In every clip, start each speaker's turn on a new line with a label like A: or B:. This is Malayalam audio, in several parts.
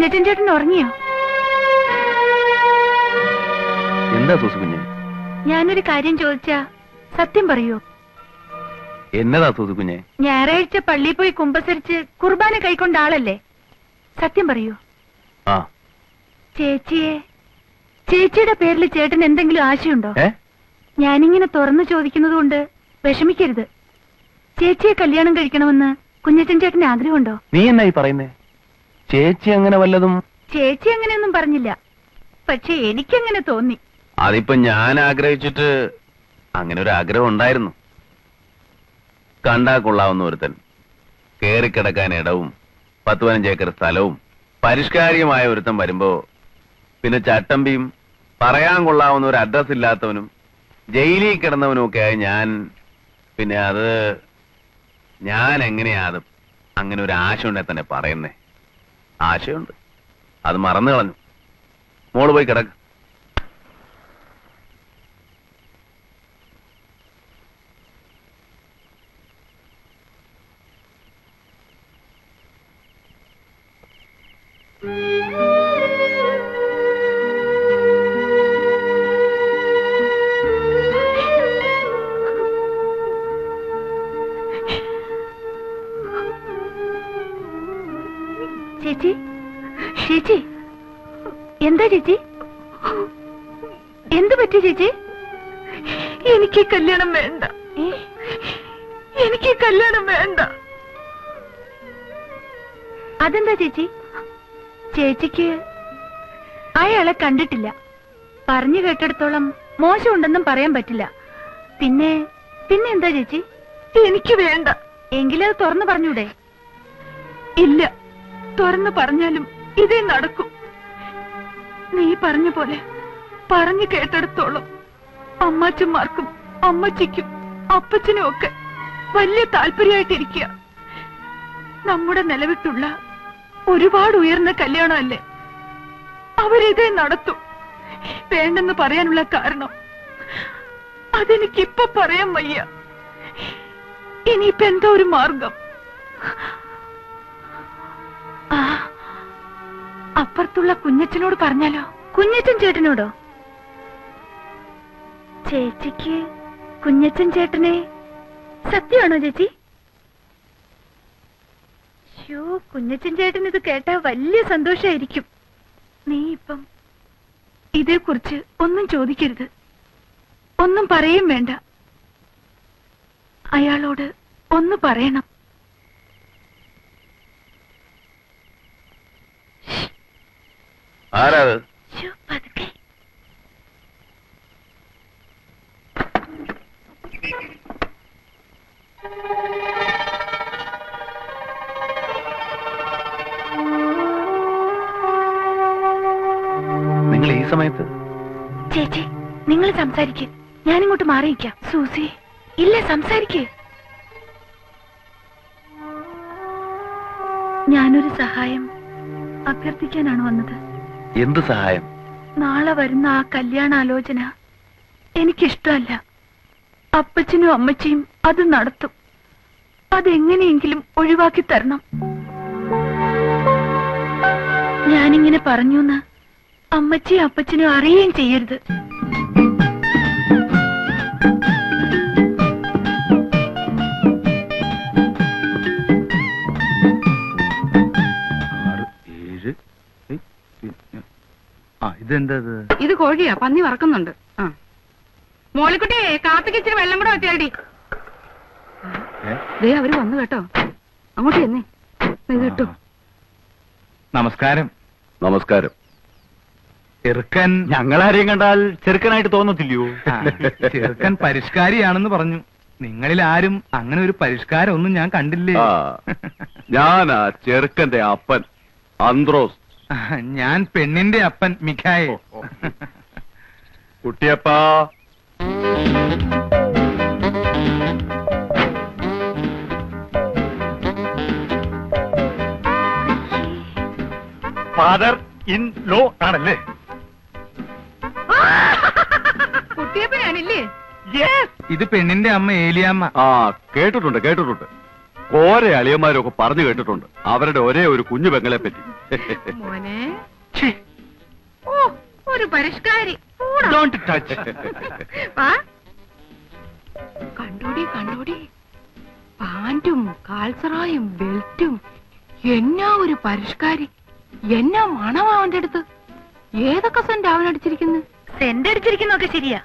A: കുഞ്ഞച്ചൻ ചേട്ടൻ ഉറങ്ങിയോ?
B: എന്താ സൂസു കുഞ്ഞ്?
A: ഞാനൊരു കാര്യം ചോദിച്ചാ സത്യം പറയൂ?
B: എന്നതാ സൂസു കുഞ്ഞെ?
A: ഞായറാഴ്ച പള്ളിയിൽ പോയി കുമ്പസരിച്ച് കുർബാന കൈക്കൊണ്ട ആളല്ലേ? സത്യം പറയൂ.
B: ആ.
A: ചേച്ചിയുടെ പേരിൽ ചേട്ടൻ എന്തെങ്കിലും ആശയുണ്ടോ? ഞാനിങ്ങനെ തുറന്നു ചോദിക്കുന്നത് കൊണ്ട് വിഷമിക്കരുത്. ചേച്ചിയെ കല്യാണം കഴിക്കണമെന്ന് കുഞ്ഞച്ചൻ ചേട്ടന് ആഗ്രഹമുണ്ടോ?
B: നീ എന്നായി പറയുന്നേ? ചേച്ചി അങ്ങനെ വല്ലതും?
A: ചേച്ചി അങ്ങനെയൊന്നും പറഞ്ഞില്ല, പക്ഷെ എനിക്കങ്ങനെ തോന്നി.
B: അതിപ്പോ ഞാൻ ആഗ്രഹിച്ചിട്ട് അങ്ങനെ ഒരു ആഗ്രഹം ഉണ്ടായിരുന്നു. കണ്ടാ കൊള്ളാവുന്ന ഒരുത്തൻ, കേറിക്കിടക്കാൻ ഇടവും 10-15 ഏക്കർ സ്ഥലവും പരിഷ്കാരിയുമായ ഒരുത്തൻ വരുമ്പോ പിന്നെ ചട്ടമ്പിയും പറയാൻ കൊള്ളാവുന്ന ഒരു അഡ്രസ് ഇല്ലാത്തവനും ജയിലിൽ കിടന്നവനും ഒക്കെ ആയി ഞാൻ എങ്ങനെയാ അത് അങ്ങനെ ഒരു ആശ ഉണ്ടെ തന്നെ പറയുന്നേ? ആശയുണ്ട്, അത് മറന്നു കളഞ്ഞു. മോള് പോയി കിടക്ക്.
A: ചേച്ചി, ചേച്ചി, എന്താ ചേച്ചി? എന്ത് പറ്റി ചേച്ചി? എനിക്ക് കല്യാണം വേണ്ട, എനിക്ക് കല്യാണം വേണ്ട. അതെന്താ ചേച്ചി? ചേച്ചിക്ക് അയാളെ കണ്ടിട്ടില്ല, പറഞ്ഞു കേട്ടിടത്തോളം മോശമുണ്ടെന്നും പറയാൻ പറ്റില്ല. പിന്നെ എന്താ ചേച്ചി? എനിക്ക് വേണ്ട. എങ്കിലത് തുറന്നു പറഞ്ഞൂടെ? ഇല്ല, തുറന്നു പറഞ്ഞാലും ഇതേ നടക്കും. നീ പറഞ്ഞ പോലെ പറഞ്ഞു കേട്ടിടത്തോളം അമ്മാച്ചന്മാർക്കും അമ്മച്ചിക്കും അപ്പച്ചനും ഒക്കെ വലിയ താല്പര്യമായിട്ടിരിക്കുക. നമ്മുടെ നിലവിട്ടുള്ള ഒരുപാട് ഉയർന്ന കല്യാണമല്ലേ, അവരിതേ നടത്തും. വേണ്ടെന്ന് പറയാനുള്ള കാരണം അതെനിക്കിപ്പൊ പറയാൻ വയ്യ. ഇനിയിപ്പോ എന്താ ഒരു മാർഗം? അപ്പുറത്തുള്ള കുഞ്ഞച്ചനോട് പറഞ്ഞാലോ? കുഞ്ഞച്ചൻ ചേട്ടനോടോ? ചേച്ചിക്ക് കുഞ്ഞച്ചൻ ചേട്ടനെ സത്യമാണോ ചേച്ചി? കുഞ്ഞച്ചൻ ചേട്ടൻ ഇത് കേട്ടാ വലിയ സന്തോഷായിരിക്കും. നീ ഇപ്പം ഇതേക്കുറിച്ച് ഒന്നും ചോദിക്കരുത്, ഒന്നും പറയും വേണ്ട. അയാളോട് ഒന്ന് പറയണം.
B: ആരാത്?
A: പതുക്കെ.
B: നിങ്ങൾ ഈ സമയത്ത്?
A: ചേച്ചി, നിങ്ങൾ സംസാരിക്ക്, ഞാനിങ്ങോട്ട് മാറിയിക്കാം. സൂസി, ഇല്ല, സംസാരിക്ക്. ഞാനൊരു സഹായം അഭ്യർത്ഥിക്കാനാണ് വന്നത്.
B: എന്ത് സഹായം?
A: നാളെ വരുന്ന ആ കല്യാണാലോചന എനിക്കിഷ്ടമല്ല. അപ്പച്ചനും അമ്മച്ചിയും അത് നടത്തും. അതെങ്ങനെയെങ്കിലും ഒഴിവാക്കി തരണം. ഞാനിങ്ങനെ പറഞ്ഞൂന്ന് അമ്മച്ചിയും അപ്പച്ചനും അറിയുകയും ചെയ്യരുത്.
C: ഇത് കോഴിയാ, പന്നി വറക്കുന്നുണ്ട്. മോളിക്കുട്ടിയെ കാപ്പിക്ക് ഇച്ചിരി വെള്ളം കൂടെ വെച്ചേടി. ദേ അവര് വന്നു കേട്ടോ, അങ്ങോട്ട് എന്നേ കേട്ടോ.
D: നമസ്കാരം.
B: നമസ്കാരം.
D: ചെറുക്കൻ
B: ഞങ്ങളാരെയും കണ്ടാൽ ചെറുക്കനായിട്ട് തോന്നത്തില്ലയോ?
D: ചെറുക്കൻ പരിഷ്കാരിയാണെന്ന് പറഞ്ഞു. നിങ്ങളിൽ ആരും അങ്ങനെ ഒരു പരിഷ്കാരം ഒന്നും ഞാൻ കണ്ടില്ലേ.
B: ഞാനാ ചെറുക്കന്റെ അപ്പൻ ആന്ത്രോസ്.
D: ഞാൻ പെണ്ണിന്റെ അപ്പൻ മിഖായേൽ.
B: കുട്ടിയപ്പാ,
D: ഫാദർ ഇൻ ലോ ആണല്ലേ?
C: കുട്ടിയപ്പനാണില്ലേ?
D: ഇത് പെണ്ണിന്റെ അമ്മ ഏലിയാമ്മ.
B: കേട്ടിട്ടുണ്ട്. കോരെ അളിയന്മാരൊക്കെ പറഞ്ഞു കേട്ടിട്ടുണ്ട് അവരുടെ ഒരേ ഒരു കുഞ്ഞു പെങ്ങളെ പറ്റി.
C: മോനെ ഓ ഒരു പരിഷ്കാരി കണ്ടോടി പാന്റും കാൽസറായും ബെൽറ്റും എന്നാ ഒരു പരിഷ്കാരി, എന്നാ മണമാ അവന്റെ അടുത്ത്. ഏതൊക്കെ സെന്റ് അവനടിച്ചിരിക്കുന്നു?
A: സെന്റ് അടിച്ചിരിക്കുന്നൊക്കെ ശരിയാ,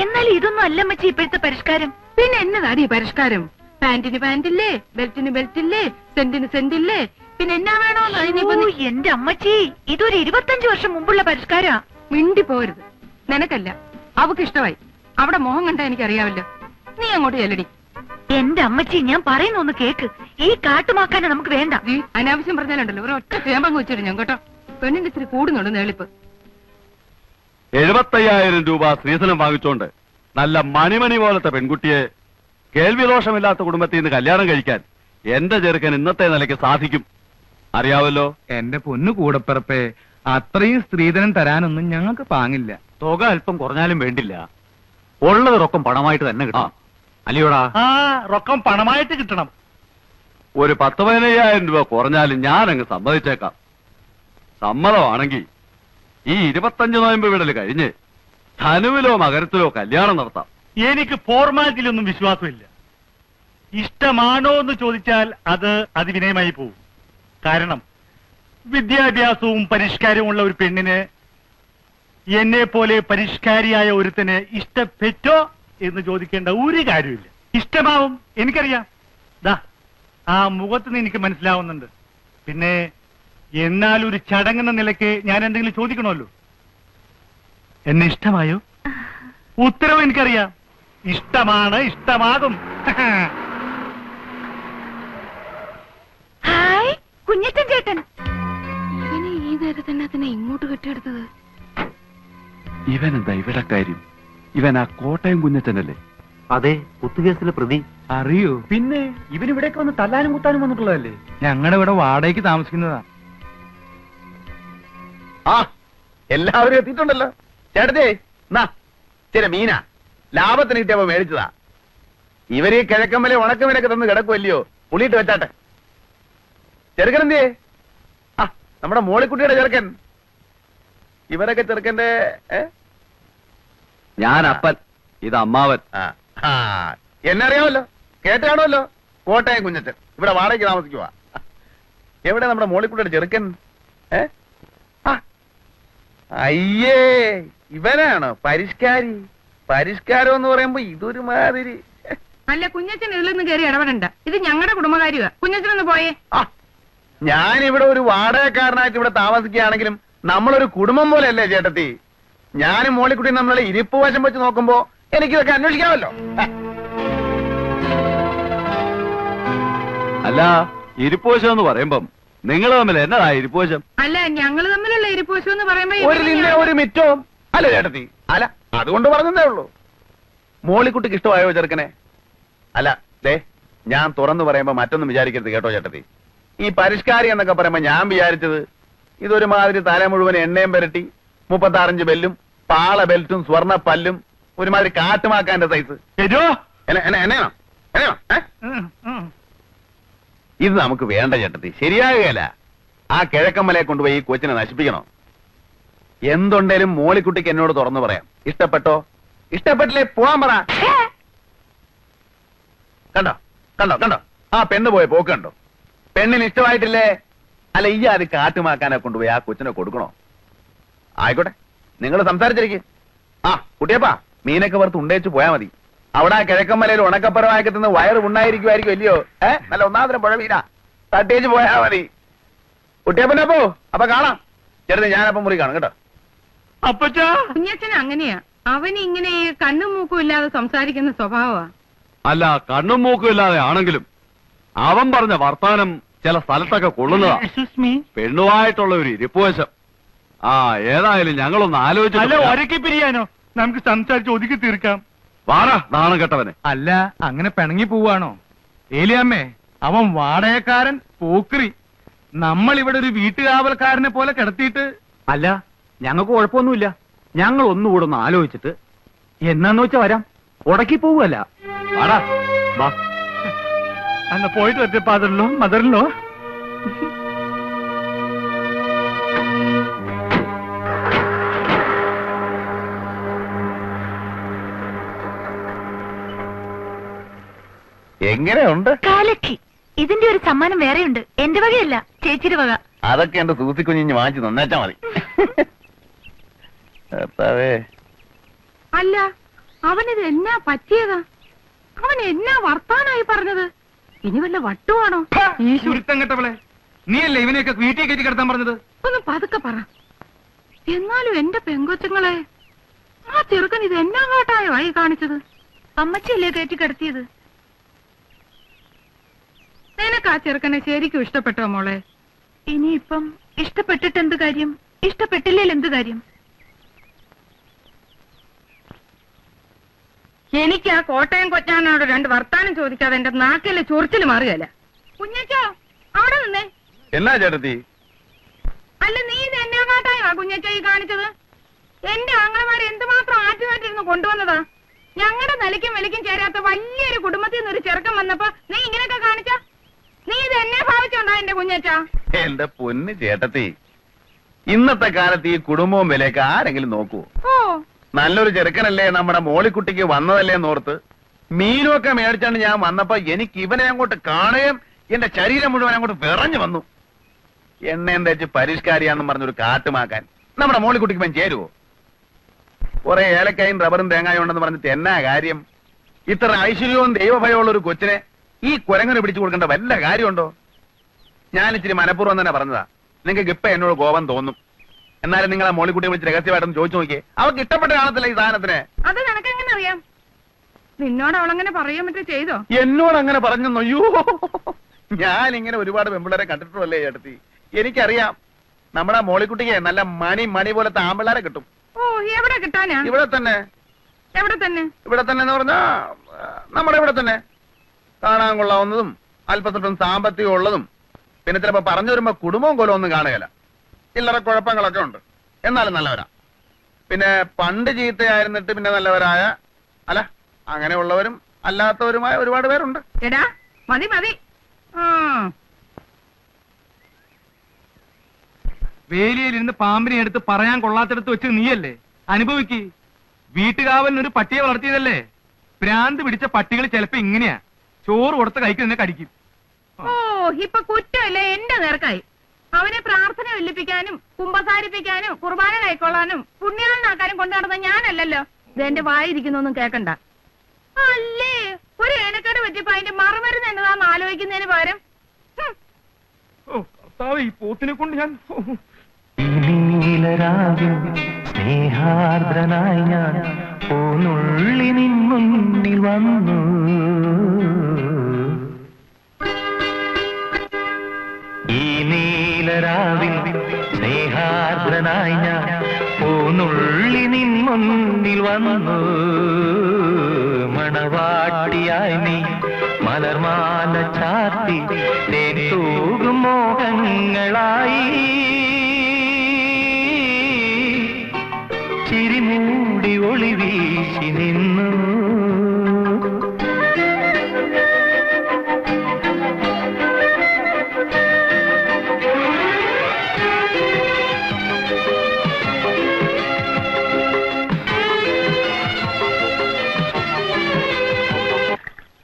A: എന്നാൽ ഇതൊന്നും അല്ല അമ്മച്ചി ഇപ്പോഴത്തെ പരിഷ്കാരം.
C: പിന്നെ എന്നതാടി പരിഷ്കാരം? പാന്റിന് പാന്റില്ലേ, ബെൽറ്റിന് ബെൽറ്റില്ലേ, സെന്റിന് സെന്റില്ലേ, പിന്നെ എന്നാ വേണോന്ന്?
A: എന്റെ അമ്മച്ചി, ഇതൊരു 25 വർഷം മുമ്പുള്ള പരിഷ്കാരാ.
C: മിണ്ടി പോരുത്. നിനക്കല്ല, അവക്ക് ഇഷ്ടമായി. അവിടെ മോഹം കണ്ടാ എനിക്കറിയാവല്ലോ. നീ അങ്ങോട്ട് ചെല്ലടി.
A: എന്റെ അമ്മച്ചി, ഞാൻ പറയുന്ന ഒന്ന് കേക്ക്. ഈ കാട്ടുമാക്കാനെ നമുക്ക് വേണ്ട.
C: അനാവശ്യം പറഞ്ഞാലുണ്ടല്ലോ ഒരു ഒറ്റ തേമ്പങ്ങ് വെച്ചിട്ട് ഞാൻ കേട്ടോ. പെണ്ണിന്റെ ഇത്തിരി കൂടുന്നുണ്ട് നേളിപ്പ്.
E: 75,000 രൂപ സ്ത്രീധനം വാങ്ങിച്ചോണ്ട് നല്ല മണിമണി പോലത്തെ പെൺകുട്ടിയെ കേൾവിദോഷമില്ലാത്ത കുടുംബത്തിൽ നിന്ന് കല്യാണം കഴിക്കാൻ എന്റെ ചെറുക്കൻ ഇന്നത്തെ നിലയ്ക്ക് സാധിക്കും. അറിയാവല്ലോ.
D: എന്റെ പൊന്നു കൂടപ്പിറപ്പേ, അത്രയും സ്ത്രീധനം തരാനൊന്നും ഞങ്ങൾക്ക് പാങ്ങില്ല.
E: തുക അല്പം കുറഞ്ഞാലും വേണ്ടില്ല, ഉള്ളത് റൊക്കം പണമായിട്ട് തന്നെ കിട്ടാം. അല്ലയോടാ?
F: റൊക്കം പണമായിട്ട് കിട്ടണം.
E: ഒരു 10-15,000 രൂപ കുറഞ്ഞാലും ഞാൻ അങ്ങ് സമ്മതിച്ചേക്കാം. സമ്മതമാണെങ്കിൽ ഈ 25 നോയമ്പ് വിടൽ കഴിഞ്ഞ് ധനുവിലോ മകരത്തിലോ കല്യാണം നടത്താം.
F: എനിക്ക് ഫോർമാലിറ്റിയിലൊന്നും വിശ്വാസമില്ല. ഇഷ്ടമാണോ എന്ന് ചോദിച്ചാൽ അത് അതിവിനയമായി പോകും. കാരണം വിദ്യാഭ്യാസവും പരിഷ്കാരവും ഉള്ള ഒരു പെണ്ണിന് എന്നെ പോലെ പരിഷ്കാരിയായ ഒരുത്തന് ഇഷ്ടപ്പെട്ടോ എന്ന് ചോദിക്കേണ്ട ഒരു കാര്യമില്ല. ഇഷ്ടമാവും, എനിക്കറിയാം. ദാ ആ മുഖത്തുനിന്ന് എനിക്ക് മനസ്സിലാവുന്നുണ്ട്. പിന്നെ എന്നാൽ ഒരു ചടങ്ങെന്ന നിലയ്ക്ക് ഞാൻ എന്തെങ്കിലും ചോദിക്കണമല്ലോ. എന്നെ ഇഷ്ടമായോ? ഉത്തരവ് എനിക്കറിയാം. ഇഷ്ടമാണ്, ഇഷ്ടമാകും.
A: ഹായ് കുഞ്ഞച്ചൻ ചേട്ടൻ.
C: ഇവനെ ഈ നേരത്തെ തന്നെ ഇങ്ങോട്ട് കെട്ടിയെടുത്തത്.
E: ഇവനെന്താ ഇവിടെ കാര്യം? ഇവൻ ആ കോട്ടയം കുഞ്ഞച്ചനല്ലേ?
B: അതെ, കുത്തുകേസിലെ പ്രതി.
D: അറിയോ?
F: പിന്നെ ഇവനിവിടേക്ക് വന്ന് തല്ലാനും കുത്താനും വന്നിട്ടുള്ളതല്ലേ?
D: ഞങ്ങളുടെ ഇവിടെ വാടകയ്ക്ക് താമസിക്കുന്നതാ.
B: ആ, എല്ലാവരും എത്തിയിട്ടുണ്ടല്ലോ. ചേട്ടത്തെ ചില മീന ലാഭത്തിന് കിട്ടിയപ്പോ മേടിച്ചതാ. ഇവര് ഈ കിഴക്കമ്മലെ ഉണക്കമീനൊക്കെ തന്ന് കിടക്കുമല്ലയോ, പുളിയിട്ട് വെച്ചാട്ടെ. ചെറുക്കനെന്തേ? ആ, നമ്മുടെ മോളിക്കുട്ടിയുടെ ചെറുക്കൻ. ഇവരൊക്കെ ചെറുക്കന്റെ
E: ഞാൻ അപ്പൻ, ഇത് അമ്മാവൻ.
B: എന്നറിയാമല്ലോ, കേട്ടാണല്ലോ. കോട്ടയം കുഞ്ഞച്ചൻ ഇവിടെ വാടകയ്ക്ക് താമസിക്കുവാ. എവിടെ നമ്മുടെ മോളിക്കുട്ടിയുടെ ചെറുക്കൻ? അയ്യേ, ഇവനാണോ പരിഷ്കാരി? പരിഷ്കാരം എന്ന് പറയുമ്പോ ഇതൊരു മാതിരി.
C: അല്ല, കുഞ്ഞച്ചൻ ഇതിലൊന്നും കയറി ഇടപെടണ്ട. ഇത് ഞങ്ങളുടെ കുടുംബകാര്യമാ. കുഞ്ഞച്ചനൊന്ന് പോയേ.
B: ഞാനിവിടെ ഒരു വാടകക്കാരനായിട്ട് ഇവിടെ താമസിക്കുകയാണെങ്കിലും നമ്മളൊരു കുടുംബം പോലെയല്ലേ ചേട്ടത്തി? ഞാനും മോളിക്കുട്ടിയും നമ്മളുടെ ഇരിപ്പ് വശം വെച്ച് നോക്കുമ്പോ എനിക്കിതൊക്കെ അന്വേഷിക്കാമല്ലോ.
E: അല്ല, ഇരിപ്പോശം എന്ന് പറയുമ്പം നിങ്ങൾ തമ്മിൽ എന്നതാ ഇരിപ്പോശം?
C: അല്ല, ഞങ്ങള് തമ്മിലുള്ള ഇരിപ്പോശം എന്ന് പറയുമ്പോ
B: ഒരു നിന്നെ ഒരു മിറ്റവും അല്ല ചേട്ടത്തി. അല്ല, അതുകൊണ്ട് പറഞ്ഞതേ ഉള്ളൂ. മോളിക്കുട്ടിക്ക് ഇഷ്ടമായോ ചെറുക്കനെ? അല്ല, ഞാൻ തുറന്നു പറയുമ്പോ മറ്റൊന്നും വിചാരിക്കരുത് കേട്ടോ ചേട്ടത്തി. ഈ പരിഷ്കാരി എന്നൊക്കെ പറയുമ്പോ ഞാൻ വിചാരിച്ചത് ഇതൊരുമാതിരി തല മുഴുവൻ എണ്ണയും പുരട്ടി 36 ബെല്ലും പാള ബെൽറ്റും സ്വർണ്ണ പല്ലും ഒരുമാതിരി കാട്ടുമാക്കാന്റെ സൈസ്. എന്നാണോ? ഇത് നമുക്ക് വേണ്ട ചേട്ടത്തി, ശരിയാകുകയല്ല. ആ കിഴക്കമ്മലയെ കൊണ്ടുപോയി ഈ കൊച്ചിനെ നശിപ്പിക്കണോ? എന്തുണ്ടേലും മോളിക്കുട്ടിക്ക് എന്നോട് തുറന്നു പറയാം. ഇഷ്ടപ്പെട്ടോ? ഇഷ്ടപ്പെട്ടില്ലേ പോവാൻ പറ. കണ്ടോ കണ്ടോ കണ്ടോ ആ പെണ്ണ് പോയ പോക്ക് കണ്ടോ? പെണ്ണിന് ഇഷ്ടമായിട്ടില്ലേ? അല്ല, ഈ അത് കാട്ടുമാക്കാനെ കൊണ്ടുപോയി ആ കൊച്ചിനെ കൊടുക്കണോ? ആയിക്കോട്ടെ, നിങ്ങൾ സംസാരിച്ചിരിക്കും. ആ കുട്ടിയപ്പാ, മീനൊക്കെ വറുത്ത് ഉണ്ടേച്ച് പോയാ മതി. അവിടെ ആ കിഴക്കമ്മലയിൽ ഉണക്കപ്പരമാക്കി തിന്ന് വയറ് ഉണ്ടായിരിക്കുമായിരിക്കും അല്ലയോ? നല്ല ഒന്നാമതിനും പുഴ മീനാ, തട്ടേച്ച് പോയാ മതി. കുട്ടിയപ്പനപ്പോ അപ്പൊ കാണാം. ചെറുത് ഞാനപ്പം മുറി കാണും കേട്ടോ.
F: അപ്പച്ചാ,
C: കുഞ്ഞച്ചൻ അങ്ങനെയാ. അവന് ഇങ്ങനെ കണ്ണും മൂക്കും ഇല്ലാതെ സംസാരിക്കുന്ന സ്വഭാവമാ.
E: അല്ല, കണ്ണും മൂക്കും ഇല്ലാതെ ആണെങ്കിലും അവൻ പറഞ്ഞ വർത്താനം ചില സ്ഥലത്തൊക്കെ കൊള്ളുന്നതാ. പെണ്ണുമായിട്ടുള്ള ഒരു ഇരിപ്പുവശം. ആ, ഏതായാലും ഞങ്ങളൊന്ന്
F: അല്ല, ഒരക്കി
E: ആലോചിച്ചു
F: പിരിയാനോ? നമുക്ക് സംസാരിച്ച് ഒതുക്കി തീർക്കാം.
E: വാടാ നാണം കെട്ടവനെ.
D: അല്ല, അങ്ങനെ പിണങ്ങി പോവാണോ? ഏലിയമ്മേ, അവൻ വാടകക്കാരൻ, പോക്രി. നമ്മൾ ഇവിടെ ഒരു വീട്ടുകാവൽക്കാരനെ പോലെ കിടത്തിയിട്ട്.
G: അല്ല, ഞങ്ങൾക്ക് കുഴപ്പമൊന്നുമില്ല. ഞങ്ങൾ ഒന്നുകൂടെ ഒന്ന് ആലോചിച്ചിട്ട് എന്നാന്ന് വെച്ചാ വരാം. ഉടക്കി പോവുകയല്ല.
E: വാടാ വാ.
F: അന്ന് പോയിട്ട് വരട്ടെ. ഫാദറിലോ മദറിലോ?
B: എങ്ങനെയുണ്ട്?
A: കാലക്കി. ഇതിന്റെ ഒരു സമ്മാനം വേറെയുണ്ട്. എന്റെ വകയല്ല, ചേച്ചിയുടെ വക.
B: അതൊക്കെ എന്റെ സൂസിക്കുഞ്ഞിഞ്ഞ് വാങ്ങിച്ചു നന്നേച്ചാ മതി. കർത്താവേ.
C: അല്ല, അവനിത് എന്നാ പറ്റിയതാ? അവൻ എന്നാ വർത്താനായി പറഞ്ഞത്? ഇനി വല്ല വട്ടുവാണോ?
D: ചുരുത്തം കെട്ടവളെ, നീയല്ലേ ഇവനെയൊക്കെ വീട്ടിൽ കയറ്റി കിടത്താൻ പറഞ്ഞത്?
C: ഒന്ന് പതുക്കെ പറ. എന്നാലും എന്റെ പെങ്കൊച്ചുങ്ങളെ, ആ ചെറുക്കൻ ഇത് എന്നാ കാട്ടായോ ആയി കാണിച്ചത്?
A: അമ്മച്ചിയല്ലേ കയറ്റി കിടത്തിയത്?
C: നിനക്ക് ആ ചെറുക്കനെ ശരിക്കും ഇഷ്ടപ്പെട്ടോ മോളെ?
A: ഇനിയിപ്പം ഇഷ്ടപ്പെട്ടിട്ട് എന്ത് കാര്യം? ഇഷ്ടപ്പെട്ടില്ലേൽ എന്ത് കാര്യം?
C: എനിക്ക് ആ കോട്ടയം കൊച്ചാനോട് രണ്ട് വർത്താനം ചോദിക്കാതെ എന്റെ നാക്കിലെ ചൊറിച്ചില് മാറുകയല്ല. കുഞ്ഞച്ചോ, അവിടെ നിന്നേ.
B: എന്നാ ചേട്ടത്തി?
C: അല്ല, നീ ഇത് എന്നാ കാട്ടായോ കുഞ്ഞച്ചോ ഈ കാണിച്ചത്? എന്റെ ആങ്ങളമാരെ എന്തുമാത്രം ആറ്റുമായിട്ടിരുന്ന് കൊണ്ടുവന്നതാ. ഞങ്ങളുടെ നിലയ്ക്കും വിലയ്ക്കും ചേരാത്ത വലിയൊരു കുടുംബത്തിൽ നിന്ന് ഒരു ചെറുക്കം വന്നപ്പോ നീ ഇങ്ങനെയൊക്കെ കാണിച്ച? നീ ഇത് എന്നെ ഭാവിച്ചോണ്ടാ എന്റെ കുഞ്ഞച്ചാ?
B: എന്റെ പൊന്ന് ചേട്ടത്തി, ഇന്നത്തെ കാലത്ത് ഈ കുടുംബവും വിലയൊക്കെ ആരെങ്കിലും നോക്കുവോ?
C: ഓ,
B: നല്ലൊരു ചെറുക്കനല്ലേ നമ്മുടെ മോളിക്കുട്ടിക്ക് വന്നതല്ലേ എന്നോർത്ത് മീനുമൊക്കെ മേടിച്ചാണ്ട് ഞാൻ വന്നപ്പോ എനിക്ക് ഇവനെ അങ്ങോട്ട് കാണുകയും എന്റെ ശരീരം മുഴുവൻ അങ്ങോട്ട് വിറഞ്ഞു വന്നു. എണ്ണയും തേച്ച് പരിഷ്കാരിയാന്നും പറഞ്ഞൊരു കാട്ടുമാക്കാൻ നമ്മുടെ മോളിക്കുട്ടിക്ക് ഇവൻ ചേരുവോ? കുറെ ഏലക്കായും റബ്ബറും തേങ്ങായും ഉണ്ടെന്ന് പറഞ്ഞിട്ട് എന്നാ കാര്യം? ഇത്ര ഐശ്വര്യവും ദൈവഭയമുള്ള ഒരു കൊച്ചിനെ ഈ കുരങ്ങനെ പിടിച്ചു കൊടുക്കേണ്ട വല്ല കാര്യമുണ്ടോ? ഞാൻ ഇച്ചിരി മനഃപൂർവ്വം തന്നെ പറഞ്ഞതാ. നിങ്ങൾക്ക് ഇപ്പൊ എന്നോട് കോപം തോന്നും. എന്നാലും നിങ്ങളെ മോളിക്കുട്ടിയെ വിളിച്ച് രഹസ്യമായിട്ടൊന്ന് ചോദിച്ചു നോക്കിയേ. അവർക്ക് ഇഷ്ടപ്പെട്ട കാണത്തില്ല ഈ സാധനത്തിന്.
C: അത് നിനക്കെങ്ങനെ അറിയാം? നിന്നോട് അവളങ്ങനെ പറയാൻ പറ്റോ ചെയ്തോ?
B: എന്നോട് അങ്ങനെ പറഞ്ഞെന്നോ? അയ്യോ, ഞാൻ ഇങ്ങനെ ഒരുപാട് പെമ്പിള്ളേരെ കണ്ടിട്ടുള്ളല്ലേ ചേട്ടത്തി. എനിക്കറിയാം നമ്മുടെ മോളിക്കുട്ടിക്ക് നല്ല മണി പോലത്തെ ആമ്പിള്ളേരെ കിട്ടും.
C: ഓ, എവിടെ കിട്ടാനാ?
B: ഇവിടെ തന്നെ.
C: എവിടെ തന്നെ?
B: ഇവിടെ തന്നെ എന്ന് പറഞ്ഞാ നമ്മുടെ ഇവിടെ തന്നെ. കാണാൻ കൊള്ളാവുന്നതും അല്പത്തൊട്ടും സാമ്പത്തികം ഉള്ളതും പിന്നെ ചിലപ്പോ പറഞ്ഞു വരുമ്പോ കുടുംബവും കൊലവും ഒന്നും കാണുകയില്ല. ചില്ലറ കുഴപ്പങ്ങളൊക്കെ ഉണ്ട്, എന്നാലും നല്ലവരാ. പിന്നെ പണ്ട് ചീത്തയായിരുന്നിട്ട് പിന്നെ നല്ലവരായ, അല്ല അങ്ങനെയുള്ളവരും അല്ലാത്തവരുമായ ഒരുപാട് പേരുണ്ട്.
C: എടാ, മതി മതി.
D: വേലിയിലിരുന്ന് പാമ്പിനെ എടുത്ത് പറയാൻ കൊള്ളാത്തടത്ത് വെച്ച് നീയല്ലേ അനുഭവിക്ക്. വീട്ടുകാവലിന് ഒരു പട്ടിയെ വളർത്തിയതല്ലേ? ഭ്രാന്ത് പിടിച്ച പട്ടികൾ ചിലപ്പോ ഇങ്ങനെയാ, ചോറ് കൊടുത്ത് കഴിക്കുന്നതിനെ കടിക്കും.
C: ഓ, ഇപ്പൊ കുറ്റമല്ലേ എന്റെ നേർക്കായി. അവനെ പ്രാർത്ഥന വെല്ലിപ്പിക്കാനും കുമ്പസാരിപ്പിക്കാനും കുർബാന കൈക്കൊള്ളാനും പുണ്യാളനാക്കാനും കൊണ്ടു നടന്ന ഞാനല്ലല്ലോ. ഇതെന്റെ വായിരിക്കുന്നൊന്നും കേക്കണ്ട. അല്ലേ, ഒരു ഏനക്കേട് പറ്റിയപ്പോ അതിന്റെ മറുമരുന്ന് എന്നതാന്ന് ആലോചിക്കുന്നതിന് പകരം
D: ഈ പോത്തിനെ കൊണ്ട് ഞാൻ
H: സ്നേഹാർദ്രനായി ഞാൻ പോന്നുള്ളി നിൻ മുന്നിൽ വന്നു. ഈ നീലരാവിൽ സ്നേഹാർദ്രനായി ഞാൻ പോന്നുള്ളി നിൻ മുന്നിൽ വന്നു. മണവാട്ടിയായി നീ മലർമാല ചാർത്തി തേൻ തൂകും മോഹങ്ങളായി ചിരിമൂടി ഒളി വീശി നിന്നു.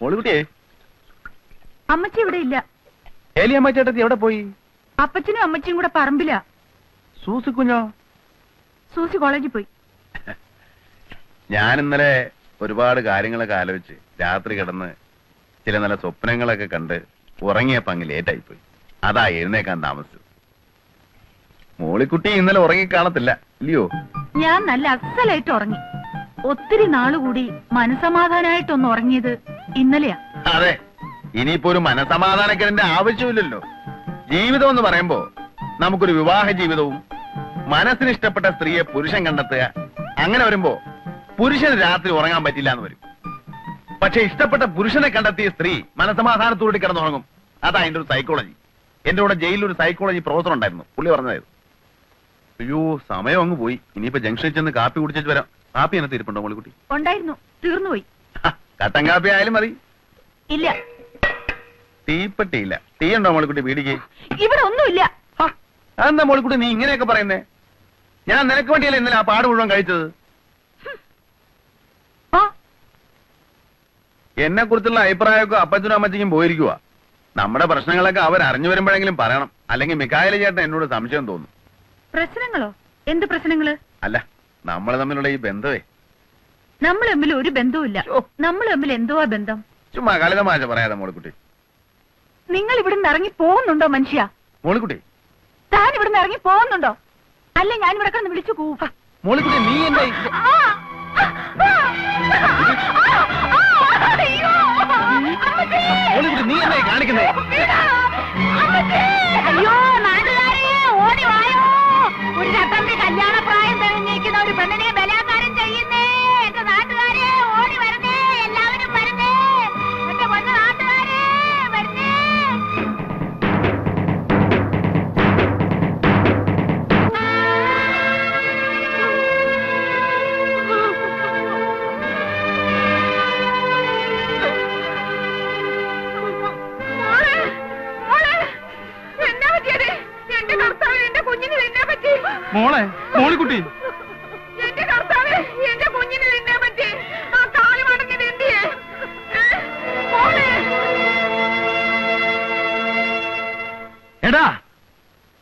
B: മോളിക്കുട്ടിയെ,
A: അമ്മച്ചി ഇവിടെ ഇല്ല.
B: ഏലിയമ്മ ചേട്ടത്തി എവിടെ പോയി?
A: അപ്പച്ചനും അമ്മച്ചിയും കൂടെ പറമ്പില്ല.
B: സൂസിക്കുഞ്ഞോ?
A: സൂസി കോളേജിൽ പോയി.
B: ഞാൻ ഇന്നലെ ഒരുപാട് കാര്യങ്ങളൊക്കെ ആലോചിച്ച് രാത്രി കിടന്ന് ചില നല്ല സ്വപ്നങ്ങളൊക്കെ കണ്ട് ഉറങ്ങിയപ്പോ അങ്ങ് ലേറ്റായി പോയി. അതാ എഴുന്നേക്കാൻ താമസിച്ചത്. മോളിക്കുട്ടി ഇന്നലെ ഉറങ്ങി കാണത്തില്ല ഇല്ലയോ?
A: ഞാൻ നല്ല അസലായിട്ട് ഉറങ്ങി. ഒത്തിരി നാളുകൂടി മനസമാധാനായിട്ടൊന്ന് ഉറങ്ങിയത് ഇന്നലെയാ.
B: അതെ, ഇനിയിപ്പോ ഒരു മനസമാധാനക്കേടിന്റെ ആവശ്യമില്ലല്ലോ. ജീവിതം എന്ന് പറയുമ്പോ നമുക്കൊരു വിവാഹ ജീവിതവും മനസ്സിന് ഇഷ്ടപ്പെട്ട സ്ത്രീയെ പുരുഷൻ കണ്ടെത്തുക, അങ്ങനെ വരുമ്പോ പുരുഷന് രാത്രി ഉറങ്ങാൻ പറ്റില്ല എന്ന് വരും. പക്ഷെ ഇഷ്ടപ്പെട്ട പുരുഷനെ കണ്ടെത്തിയ സ്ത്രീ മനസമാധാനത്തോടെ കിടന്നുറങ്ങും. അതാ അതിന്റെ ഒരു സൈക്കോളജി. എന്റെ കൂടെ ജയിലിൽ ഒരു സൈക്കോളജി പ്രൊഫസർ ഉണ്ടായിരുന്നു, പുള്ളി പറഞ്ഞതായിരുന്നു. അയ്യോ, സമയം അങ്ങ് പോയി. ഇനിയിപ്പോ ജംഗ്ഷനിൽ ചെന്ന് കാപ്പി കുടിച്ചിട്ട് വരാം. കാപ്പി എന്നെ തിരിപ്പുണ്ടോ മോളിക്കുട്ടി?
A: ഉണ്ടായിരുന്നു, തീർന്നുപോയി.
B: കട്ടൻ കാപ്പി ആയാലും മതി.
A: ഇല്ല.
B: തീപ്പെട്ടിയില്ല. തീ ഉണ്ടോ മോളിക്കുട്ടി വീടിക്ക്?
A: ഇവിടെ ഒന്നുമില്ല.
B: അതെന്താ മോളിക്കുട്ടി നീ ഇങ്ങനെയൊക്കെ പറയുന്നേ? ഞാൻ നിനക്ക് വേണ്ടിയല്ലേ ഇന്നലെ ആ പാട് മുഴുവൻ കഴിച്ചത്. എന്നെ കുറിച്ചുള്ള അഭിപ്രായമൊക്കെ അപ്പച്ചനും അമ്മച്ചിക്കും പോയിരിക്കുക. നമ്മുടെ പ്രശ്നങ്ങളൊക്കെ അവർ അറിഞ്ഞു വരുമ്പോഴെങ്കിലും പറയണം. അല്ലെങ്കിൽ മിക്കായലി ചേട്ടൻ എന്നോട് സംശയം തോന്നും.
A: പ്രശ്നങ്ങളോ? എന്ത് പ്രശ്നങ്ങള്?
B: അല്ല, നമ്മൾ തമ്മിലുള്ള ഈ ബന്ധമേ.
A: നമ്മൾ തമ്മിൽ ഒരു ബന്ധവുമില്ല. നമ്മൾ തമ്മിൽ എന്തോ ബന്ധം.
B: ചുമ്മാ കളിതമാശ പറയാതെ മോളിക്കുട്ടി.
A: നിങ്ങൾ ഇവിടുന്ന് ഇറങ്ങി പോകുന്നുണ്ടോ മനുഷ്യ?
B: മോളിക്കുട്ടി,
A: താൻ ഇവിടുന്ന് ഇറങ്ങി പോകുന്നുണ്ടോ? അല്ലെ ഞാൻ ഇവിടെ കിടന്ന് വിളിച്ചു കൂവ.
B: മോളിക്കുട്ടി, നീ എന്താ മോളിക്കുട്ടി, നീ എന്തായി കാണിക്കുന്നേ?
A: അയ്യോ നാട്ടുകാരെ, ഓടി വായോ. ഒരു ചട്ടന്റെ കല്യാണ പ്രായം തെളിഞ്ഞിരിക്കുന്ന ഒരു പെണ്ണിനെ ബലാത്കാരം ചെയ്യുന്നേ. എന്റെ നാട്ടുകാരെ ഓടി വരുന്നേ, എല്ലാവരും വരുന്നേ. എന്റെ പൊന്നു നാട്ടുകാരെ വരുന്നേ.
D: മോളെ, മോളിക്കുട്ടി,
C: എന്റെ കർത്താവേ, എന്റെ കുഞ്ഞിന് തിന്നാൻ പറ്റി. ആ കാല് മടങ്ങിയത് എന്തിയെ? മോളെ,
D: എടാ,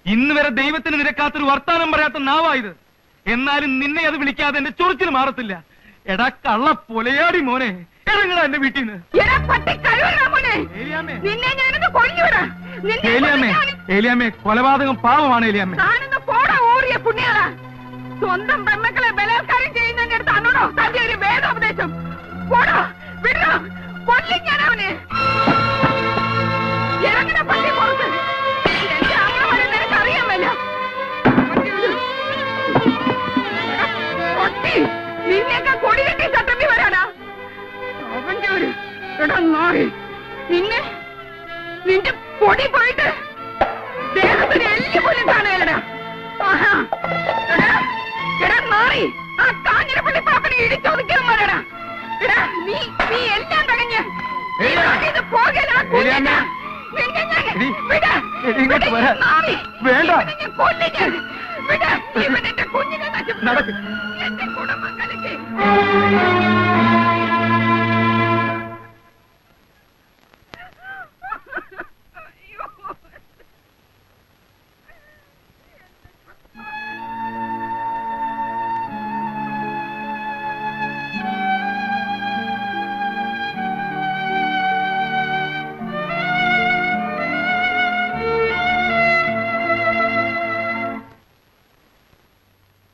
D: ഇന്ന് വരെ ദൈവത്തിന് നിരക്കാത്തൊരു വർത്താനം പറയാത്ത നാവായത്. എന്നാലും നിന്നെ അത് വിളിക്കാതെ എന്റെ ചൊറിച്ചിൽ മാറത്തില്ല. എടാ കള്ള പൊലയാടി മോനെ, ഇറങ്ങടാ എന്റെ വീട്ടിൽ നിന്ന്.
C: എടാ പട്ടി കഴിവടാ മോനെ. നിന്നെ ഞാനൊന്ന് കൊല്ലുവിടാ.
D: ഏലിയാമ്മേ, കൊലപാതകം പാവമാണ് ഏലിയാമ്മേ.
C: താനൊന്ന് പോടാ ഓറിയ പുണ്യാളാ. സ്വന്തം പെമ്മക്കളെ ബലാത്കാരം ചെയ്യുന്നതിന്റെ അടുത്ത് അന്നോടോ തന്റെ ഒരു വേദോപദേശം? പോടാ, വിടോ, കൊല്ലും ഞാൻ അവനെ. ഇറങ്ങണ പള്ളി പുറത്ത്. എന്റെ ആങ്ങളെ നിനക്ക് അറിയാമല്ല. പൊട്ടി, നിന്നെയൊക്കെ കൊടി കെട്ടി ചട്ടമ്പി വരാടാ. അവന്റെ ഒരു എടാ നായി, നിന്റെ പൊടി പോയിട്ട് ദേഹത്തിന് എല്ലി പോലും കാണുകയല്ലടാ. എടാ നാറി, ആ കാഞ്ഞിരപ്പള്ളി പാപ്പനെ ഇടിച്ചൊതുക്കാൻ വരടാ. എടാ നീ എല്ലാം കഴിഞ്ഞ് ഇത് പോകലാ.
D: വേണ്ട,
C: ഇവനെന്റെ കുഞ്ഞിനെ എന്റെ കുടുംബം കലക്കി